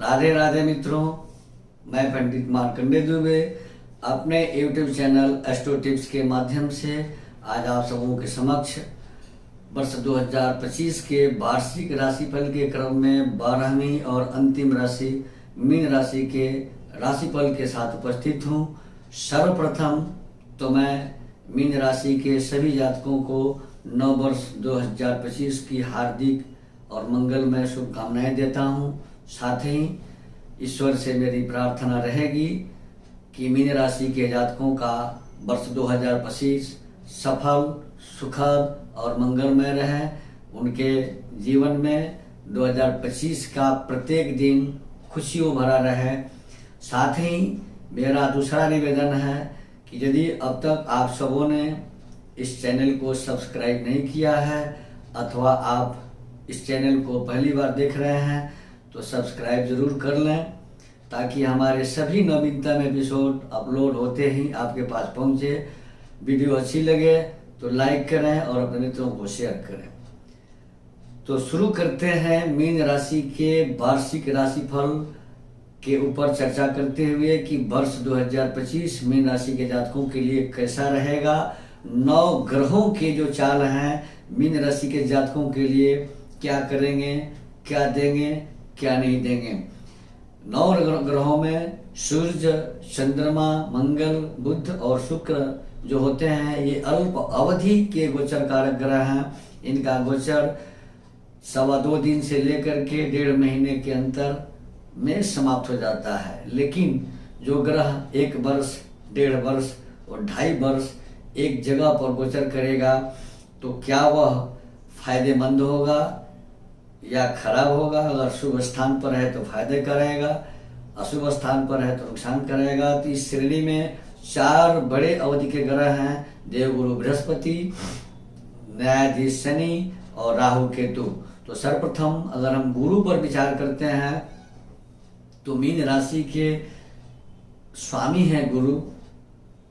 राधे राधे मित्रों, मैं पंडित मार्कंडे दुबे अपने YouTube चैनल एस्ट्रो टिप्स के माध्यम से आज आप सबों के समक्ष वर्ष 2025 के वार्षिक राशिफल के क्रम में 12वीं और अंतिम राशि मीन राशि के राशिफल के साथ उपस्थित हूँ। सर्वप्रथम तो मैं मीन राशि के सभी जातकों को नव वर्ष 2025 की हार्दिक और मंगलमय शुभकामनाएं देता हूँ। साथ ही ईश्वर से मेरी प्रार्थना रहेगी कि मीन राशि के जातकों का वर्ष 2025 सफल, सुखद और मंगलमय रहे। उनके जीवन में 2025 का प्रत्येक दिन खुशियों भरा रहे। साथ ही मेरा दूसरा निवेदन है कि यदि अब तक आप सबों ने इस चैनल को सब्सक्राइब नहीं किया है अथवा आप इस चैनल को पहली बार देख रहे हैं तो सब्सक्राइब जरूर कर लें, ताकि हमारे सभी नवीनतम एपिसोड अपलोड होते ही आपके पास पहुंचे। वीडियो अच्छी लगे तो लाइक करें और अपने मित्रों को शेयर करें। तो शुरू करते हैं मीन राशि के वार्षिक राशिफल के ऊपर चर्चा करते हुए कि वर्ष 2025 मीन राशि के जातकों के लिए कैसा रहेगा। 9 ग्रहों के जो चाल हैं मीन राशि के जातकों के लिए क्या करेंगे, क्या देंगे, क्या नहीं देंगे। 9 ग्रहों में सूर्य, चंद्रमा, मंगल, बुध और शुक्र जो होते हैं ये अल्प अवधि के गोचर कारक ग्रह हैं। इनका गोचर 2.25 दिन से लेकर के 1.5 महीने के अंतर में समाप्त हो जाता है। लेकिन जो ग्रह 1 वर्ष, 1.5 वर्ष और 2.5 वर्ष एक जगह पर गोचर करेगा तो क्या वह फायदेमंद होगा या खराब होगा। अगर शुभ स्थान पर है तो फायदे करेगा, अशुभ स्थान पर है तो नुकसान करेगा। तो इस श्रेणी में 4 बड़े अवधि के ग्रह हैं, देवगुरु बृहस्पति, न्यायाधीश शनि और राहु केतु। तो सर्वप्रथम अगर हम गुरु पर विचार करते हैं तो मीन राशि के स्वामी हैं गुरु,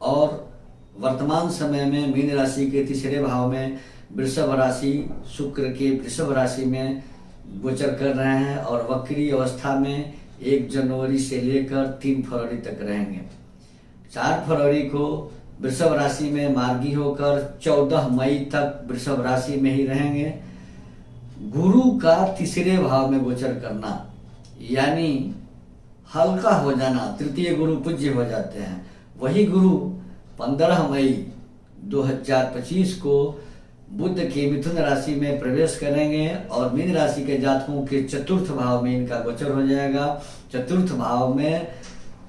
और वर्तमान समय में मीन राशि के तीसरे भाव में वृषभ राशि शुक्र के वृषभ राशि में गोचर कर रहे हैं और वक्री अवस्था में 1 जनवरी से लेकर 3 फरवरी तक रहेंगे। 4 फरवरी को वृषभ राशि में मार्गी होकर 14 मई तक वृषभ राशि में ही रहेंगे। गुरु का तीसरे भाव में गोचर करना यानी हल्का हो जाना, तृतीय गुरु पूज्य हो जाते हैं। वही गुरु 15 मई 2025 को बुध के मिथुन राशि में प्रवेश करेंगे और मीन राशि के जातकों के चतुर्थ भाव में इनका गोचर हो जाएगा। चतुर्थ भाव में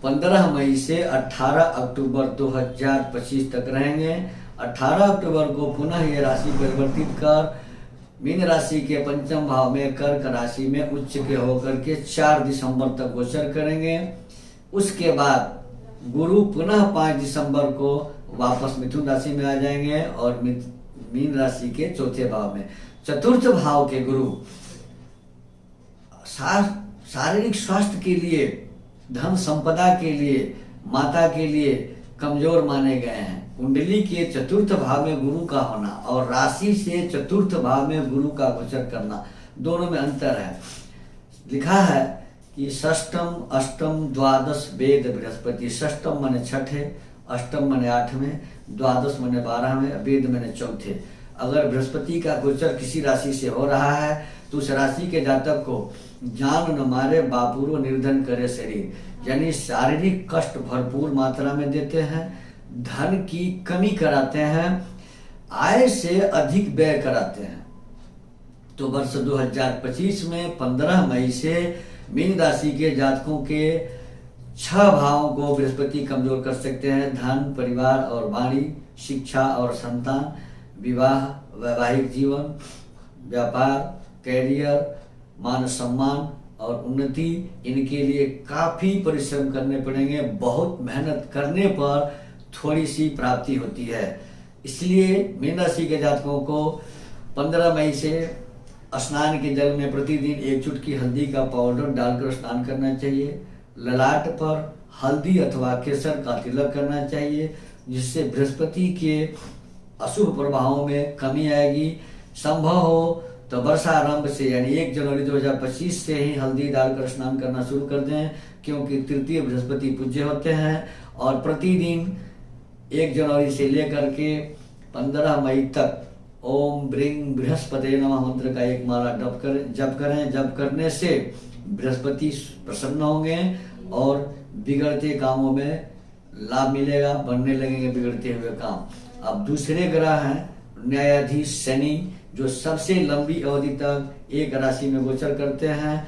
15 मई से 18 अक्टूबर 2025 तक रहेंगे। 18 अक्टूबर को पुनः ये राशि परिवर्तित कर मीन राशि के पंचम भाव में कर्क राशि में उच्च के होकर के 4 दिसंबर तक गोचर करेंगे। उसके बाद गुरु पुनः 5 दिसंबर को वापस मिथुन राशि में आ जाएंगे और मीन राशि के चौथे भाव में। चतुर्थ भाव के गुरु शारीरिक स्वास्थ्य के लिए, धन संपदा के लिए, माता के लिए कमजोर माने गए हैं। कुंडली के चतुर्थ भाव में गुरु का होना और राशि से चतुर्थ भाव में गुरु का गोचर करना, दोनों में अंतर है। लिखा है कि षष्टम, अष्टम, द्वादश वेद बृहस्पति। षष्टम माने छठे, अष्टम माने 8वें, द्वादश माने 12वें, वेद माने चौथे। अगर बृहस्पति का गोचर किसी राशि से हो रहा है तो उस राशि के जातक को जान न मारे बापुरो निर्धन करे शरीर, यानी शारीरिक कष्ट भरपूर मात्रा में देते हैं, धन की कमी कराते हैं, आय से अधिक व्यय कराते हैं। तो वर्ष 2025 में 15 मई से मीन राशि के जातकों के 6 भावों को बृहस्पति कमजोर कर सकते हैं। धन, परिवार और वाणी, शिक्षा और संतान, विवाह, वैवाहिक जीवन, व्यापार, कैरियर, मान सम्मान और उन्नति, इनके लिए काफी परिश्रम करने पड़ेंगे। बहुत मेहनत करने पर थोड़ी सी प्राप्ति होती है। इसलिए मीन राशि के जातकों को 15 मई से स्नान के जल में प्रतिदिन 1 चुटकी हल्दी का पाउडर डालकर स्नान करना चाहिए। ललाट पर हल्दी अथवा केसर का तिलक करना चाहिए, जिससे बृहस्पति के अशुभ प्रभावों में कमी आएगी। संभव हो तो वर्षारंभ से यानी 1 जनवरी 2025 से ही हल्दी डालकर स्नान करना शुरू कर दें, क्योंकि तृतीय बृहस्पति पूज्य होते हैं। और प्रतिदिन 1 जनवरी से लेकर के 15 मई तक ओम ब्रिंग बृहस्पति नमः मंत्र का 1 माला जप करें। जप करने से बृहस्पति प्रसन्न होंगे और बिगड़ते कामों में लाभ मिलेगा, बनने लगेंगे बिगड़ते हुए काम। अब दूसरे ग्रह हैं न्यायाधीश शनि, जो सबसे लंबी अवधि तक एक राशि में गोचर करते हैं।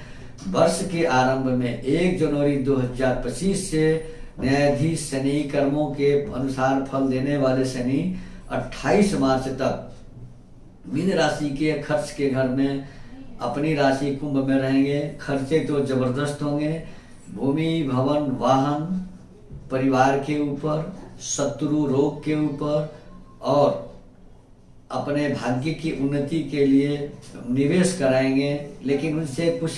वर्ष के आरंभ में 1 जनवरी 2025 से न्यायाधीश शनि कर्मों के अनुसार फल देने वाले शनि 28 मार्च तक मीन राशि के खर्च के घर में अपनी राशि कुंभ में रहेंगे। खर्चे तो जबरदस्त होंगे, भूमि भवन वाहन, परिवार के ऊपर, शत्रु रोग के ऊपर, और अपने भाग्य की उन्नति के लिए निवेश कराएंगे, लेकिन उनसे कुछ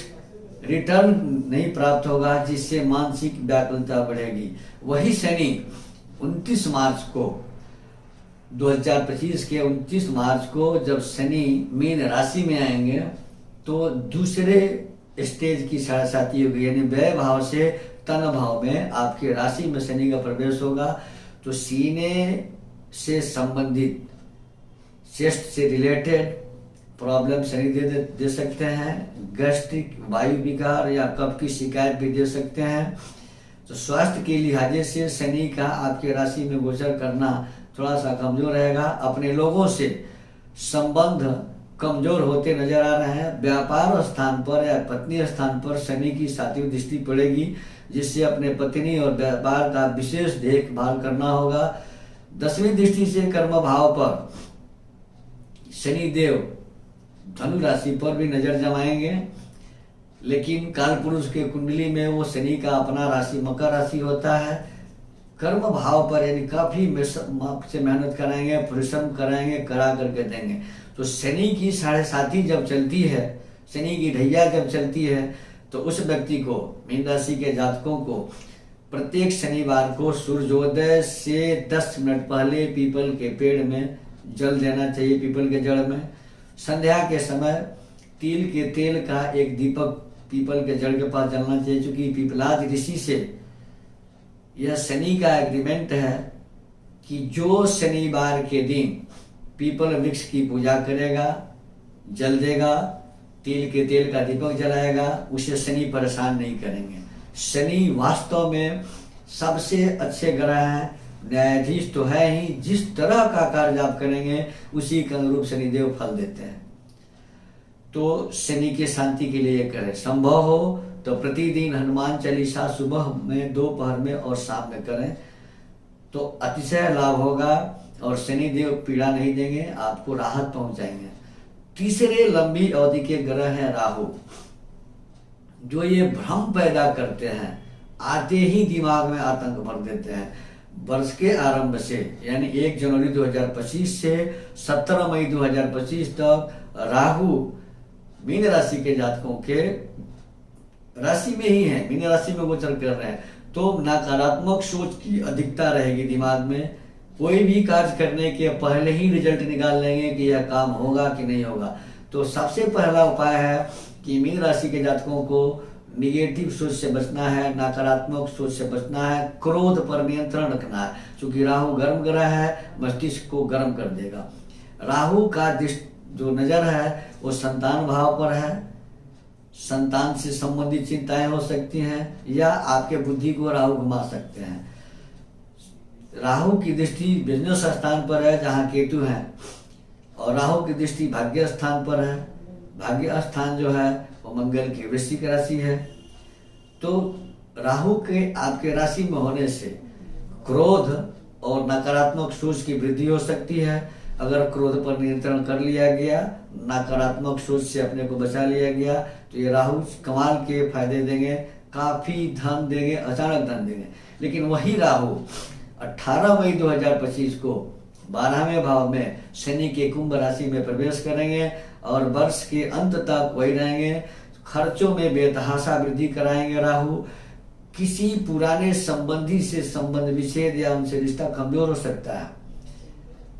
रिटर्न नहीं प्राप्त होगा, जिससे मानसिक व्याकुलता बढ़ेगी। वही शनि 29 मार्च को 2025 के 29 मार्च को जब शनि मीन राशि में आएंगे तो दूसरे स्टेज की साढ़े होगी, यानी व्यय भाव से तन भाव में आपके राशि में शनि का प्रवेश होगा। तो सीने से संबंधित, चेस्ट से रिलेटेड प्रॉब्लम शनि दे सकते हैं। गैस्ट्रिक, वायु विकार या कफ की शिकायत भी दे सकते हैं। तो स्वास्थ्य के लिहाजे से शनि का आपके राशि में गोचर करना थोड़ा सा कमजोर रहेगा। अपने लोगों से संबंध कमजोर होते नजर आ रहे हैं। व्यापार स्थान पर या पत्नी स्थान पर शनि की 7वीं दृष्टि पड़ेगी, जिससे अपने पत्नी और व्यापार का विशेष देखभाल करना होगा। 10वीं दृष्टि से कर्म भाव पर शनि देव धनु राशि पर भी नजर जमाएंगे, लेकिन काल पुरुष के कुंडली में वो शनि का अपना राशि मकर राशि होता है। कर्म भाव पर यानी काफी से मेहनत कराएंगे, परिश्रम कराएंगे, करा करके देंगे। तो शनि की 7.5 जब चलती है, शनि की ढैया जब चलती है, तो उस व्यक्ति को, मीन राशि के जातकों को, प्रत्येक शनिवार को सूर्योदय से 10 मिनट पहले पीपल के पेड़ में जल देना चाहिए, पीपल के जड़ में। संध्या के समय तिल के तेल का एक दीपक पीपल के जड़ के पास जलना चाहिए, क्योंकि पीपलाद ऋषि से यह शनि का एग्रीमेंट है कि जो शनिवार के दिन पीपल वृक्ष की पूजा करेगा, जल देगा, तिल के तेल का दीपक जलाएगा, उसे शनि परेशान नहीं करेंगे। शनि वास्तव में सबसे अच्छे ग्रह हैं, न्यायाधीश तो है ही। जिस तरह का कार्य आप करेंगे उसी के अनुरूप शनिदेव फल देते हैं। तो शनि के शांति के लिए करें। संभव हो तो प्रतिदिन हनुमान चालीसा सुबह में, दोपहर में और शाम में करें, तो अतिशय लाभ होगा और शनिदेव पीड़ा नहीं देंगे, आपको राहत पहुंचाएंगे। तीसरे लंबी अवधि के ग्रह हैं राहु, जो ये भ्रम पैदा करते हैं, आते ही दिमाग में आतंक भर देते हैं। वर्ष के आरंभ से यानी 1 जनवरी 2025 से 17 मई 2025 तक राहु मीन राशि के जातकों के राशि में ही है, मीन राशि में गोचर कर रहे हैं। तो नकारात्मक सोच की अधिकता रहेगी दिमाग में। कोई भी कार्य करने के पहले ही रिजल्ट निकाल लेंगे कि यह काम होगा कि नहीं होगा। तो सबसे पहला उपाय है कि मीन राशि के जातकों को निगेटिव सोच से बचना है, नकारात्मक सोच से बचना है, क्रोध पर नियंत्रण रखना है, क्योंकि राहु गर्म ग्रह है, मस्तिष्क को गर्म कर देगा। राहु का जो नजर है वो संतान भाव पर है। संतान से संबंधित चिंताएं हो सकती हैं या आपके बुद्धि को राहु घुमा सकते हैं। राहु की दृष्टि बिजनेस स्थान पर है जहाँ केतु है, और राहु की दृष्टि भाग्य स्थान पर है। भाग्य स्थान जो है वो मंगल की वृश्चिक राशि है। तो राहु के आपके राशि में होने से क्रोध और नकारात्मक सोच की वृद्धि हो सकती है। अगर क्रोध पर नियंत्रण कर लिया गया, नकारात्मक सोच से अपने को बचा लिया गया, तो ये राहु कमाल के फायदे देंगे, काफी धन देंगे, अचानक धन देंगे। लेकिन वही राहु 18 मई 2025 को 12वें भाव में शनि के कुंभ राशि में प्रवेश करेंगे और वर्ष के अंत तक वही रहेंगे। खर्चों में बेतहाशा वृद्धि कराएंगे राहु। किसी पुराने संबंधी से संबंध विच्छेद या उनसे रिश्ता कमजोर हो सकता है।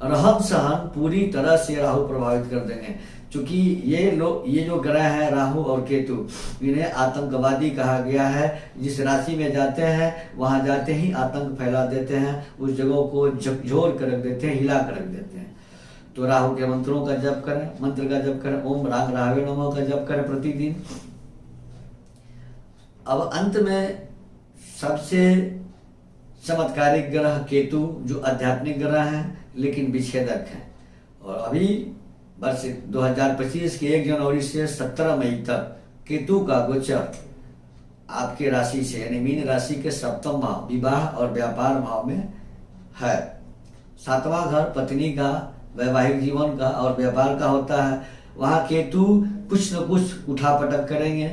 रहन सहन पूरी तरह से राहु प्रभावित कर देंगे। क्योंकि ये जो ग्रह है राहु और केतु, इन्हें आतंकवादी कहा गया है। जिस राशि में जाते हैं वहां जाते ही आतंक फैला देते हैं, उस जगह को झकझोर कर रख देते हैं, हिला कर रख देते हैं। तो राहु के मंत्रों का जप करें, मंत्र का जप करें, ओम राग राहवे नमः का जप करें प्रतिदिन। अब अंत में सबसे चमत्कारिक ग्रह केतु, जो आध्यात्मिक ग्रह हैं लेकिन विच्छेदक हैं, और अभी वर्ष 2025 के 1 जनवरी से 17 मई तक केतु का गोचर आपके राशि से यानी मीन राशि के 7वां भाव विवाह और व्यापार भाव में है। 7वां घर पत्नी का, वैवाहिक जीवन का और व्यापार का होता है। वहां केतु कुछ न कुछ उठापटक करेंगे,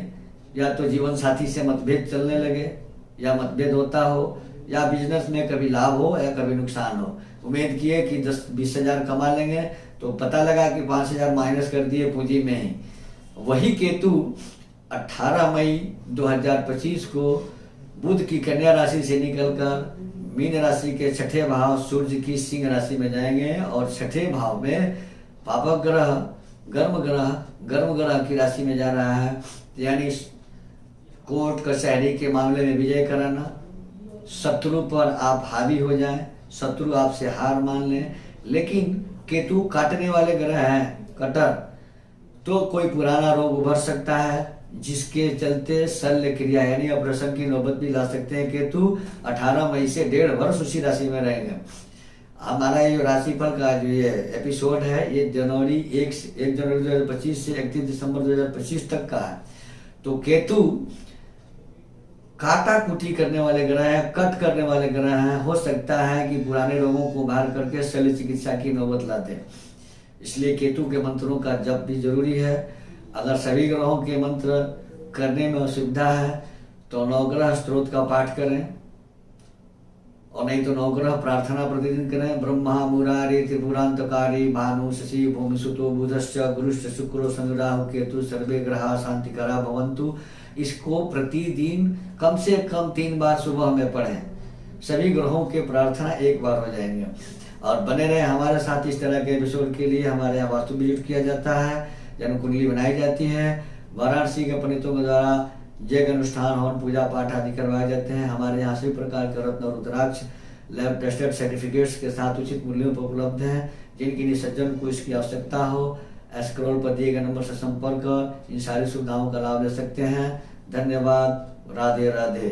या तो जीवन साथी से मतभेद चलने लगे या मतभेद होता हो, या बिजनेस में कभी लाभ हो या कभी नुकसान हो। उम्मीद किए कि 10-20 हजार कमा लेंगे तो पता लगा कि 5,000 माइनस कर दिए पूंजी में ही। वही केतु 18 मई 2025 को बुध की कन्या राशि से निकलकर मीन राशि के 6ठे भाव सूर्य की सिंह राशि में जाएंगे, और 6ठे भाव में पापक ग्रह गर्म ग्रह की राशि में जा रहा है। यानी कोर्ट कचहरी के मामले में विजय कराना, शत्रु पर आप हावी हो जाएं, शत्रु आपसे हार मान लें। लेकिन केतु काटने वाले ग्रह हैं, कटर, तो कोई पुराना रोग उभर सकता है जिसके चलते शल्य क्रिया यानी ऑपरेशन की नौबत भी ला सकते हैं। केतु 18 मई से 1.5 वर्ष उसी राशि में रहेंगे। हमारा ये राशिफल का जो ये एपिसोड है ये 1 जनवरी 2025 से 31 दिसंबर 2025 तक का है। तो केतु काटा कुटी करने वाले ग्रह हैं, कट करने वाले ग्रह हैं। हो सकता है कि पुराने रोगों को बाहर करके शल्य चिकित्सा की नौबत लाते हैं, इसलिए केतु के मंत्रों का जप भी जरूरी है। अगर सभी ग्रहों के मंत्र करने में असुविधा है तो नवग्रह स्तोत्र का पाठ करें, और नहीं तो नवग्रह प्रार्थना प्रतिदिन करें। ब्रह्मा मुरारी त्रिपुरांतकारी भानु शशि भूमि सुतो बुधश्च गुरुश्च शुक्रो शनि राहु केतु सर्वे ग्रहा शांतिकरा भवन्तु। इसको प्रतिदिन कम से कम 3 बार सुबह में पढ़ें। सभी ग्रहों के प्रार्थना एक बार हो जाएंगे। और बने रहे हमारे साथ इस तरह के एपिसोड के लिए। हमारे यहाँ वास्तु विजिट किया जाता है, जन्म कुंडली बनाई जाती है, वाराणसी के पंडितों के द्वारा यज्ञ अनुष्ठान हवन पूजा पाठ आदि करवाए जाते हैं। हमारे यहाँ सभी प्रकार के रत्न और रुद्राक्ष लैब टेस्टेड सर्टिफिकेट्स के साथ उचित मूल्यों पर उपलब्ध हैं। जिनकी निसज्जन को इसकी आवश्यकता हो, स्क्रॉल पर दिए गए नंबर से संपर्क कर इन सारी सुविधाओं का लाभ ले सकते हैं। धन्यवाद। राधे राधे।